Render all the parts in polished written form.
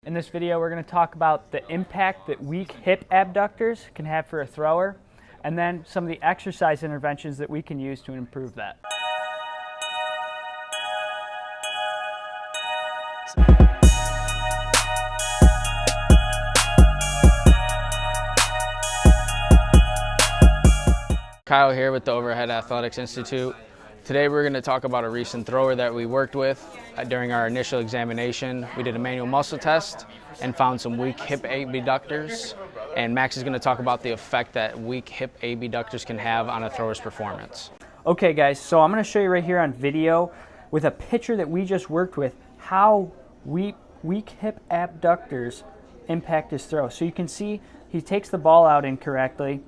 In this video, we're going to talk about the impact that weak hip abductors can have for a thrower, and then some of the exercise interventions that we can use to improve that. Kyle here with the Overhead Athletics Institute. Today we're going to talk about a recent thrower that we worked with during our initial examination. We did a manual muscle test and found some weak hip abductors, and Max is going to talk about the effect that weak hip abductors can have on a thrower's performance. Okay guys, so I'm going to show you right here on video with a picture that we just worked with how weak hip abductors impact his throw. So you can see he takes the ball out incorrectly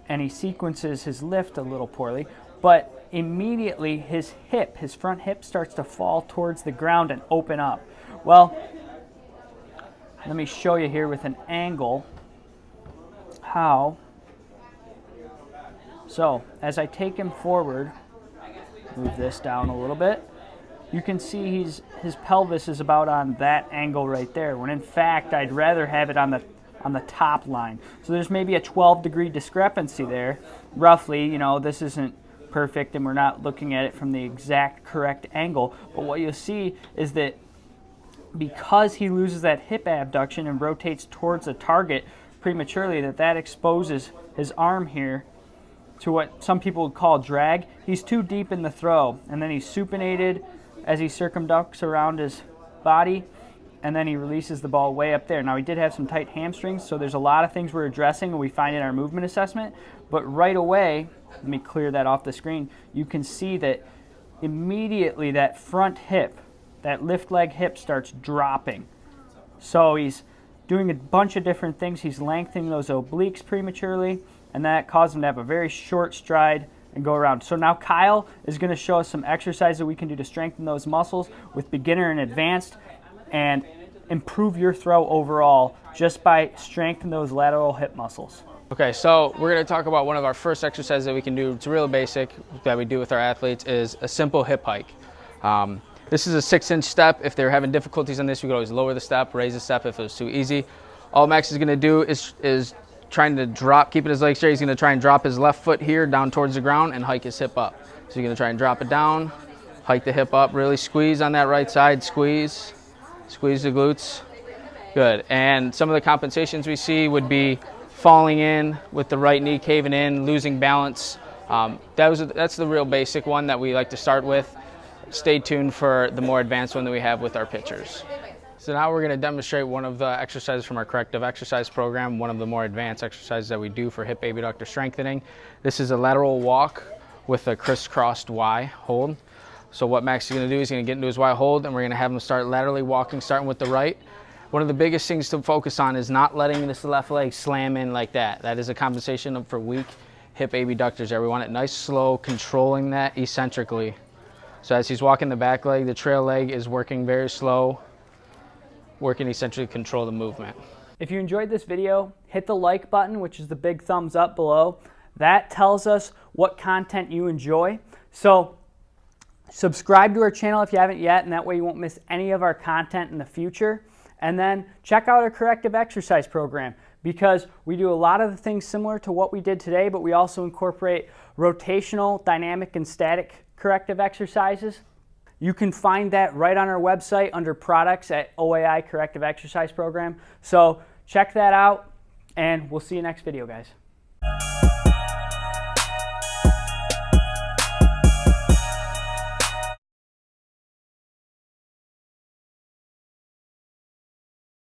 and he sequences his lift a little poorly, but immediately his front hip starts to fall towards the ground and open up. Well, let me show you here with an angle how. So as I take him forward, move this down a little bit, you can see his pelvis is about on that angle right there, when in fact I'd rather have it on the top line. So there's maybe a 12-degree discrepancy there, roughly. You know, this isn't perfect and we're not looking at it from the exact correct angle, but what you'll see is that because he loses that hip abduction and rotates towards the target prematurely, that exposes his arm here to what some people would call drag. He's too deep in the throw, and then he's supinated as he circumducts around his body, and then he releases the ball way up there. Now, he did have some tight hamstrings, so there's a lot of things we're addressing and we find in our movement assessment, but right away, let me clear that off the screen, you can see that immediately that front hip, that lift leg hip starts dropping. So he's doing a bunch of different things. He's lengthening those obliques prematurely, and that caused him to have a very short stride and go around. So now Kyle is going to show us some exercises that we can do to strengthen those muscles with beginner and advanced, and improve your throw overall just by strengthening those lateral hip muscles. Okay, so we're going to talk about one of our first exercises that we can do. It's real basic that we do with our athletes, is a simple hip hike. This is a 6-inch step. If they're having difficulties on this, we could always lower the step, raise the step if it was too easy. All Max is going to do is trying to drop, keeping his legs straight. He's going to try and drop his left foot here down towards the ground and hike his hip up. So you're going to try and drop it down, hike the hip up, really squeeze on that right side, squeeze the glutes. Good. And some of the compensations we see would be falling in with the right knee caving in, losing balance. That's the real basic one that we like to start with. Stay tuned for the more advanced one that we have with our pitchers. So now we're going to demonstrate one of the exercises from our corrective exercise program, one of the more advanced exercises that we do for hip abductor strengthening. This is a lateral walk with a crisscrossed Y hold. So what Max is going to do is he's going to get into his Y hold, and we're going to have him start laterally walking, starting with the right. One of the biggest things to focus on is not letting this left leg slam in like that. That is a compensation for weak hip abductors there. We want it nice, slow, controlling that eccentrically. So as he's walking the back leg, the trail leg is working very slow, working eccentrically to control the movement. If you enjoyed this video, hit the like button, which is the big thumbs up below. That tells us what content you enjoy. So subscribe to our channel if you haven't yet, and that way you won't miss any of our content in the future. And then check out our corrective exercise program, because we do a lot of the things similar to what we did today, but we also incorporate rotational, dynamic, and static corrective exercises. You can find that right on our website under products at OAI Corrective Exercise Program. So check that out, and we'll see you next video, guys.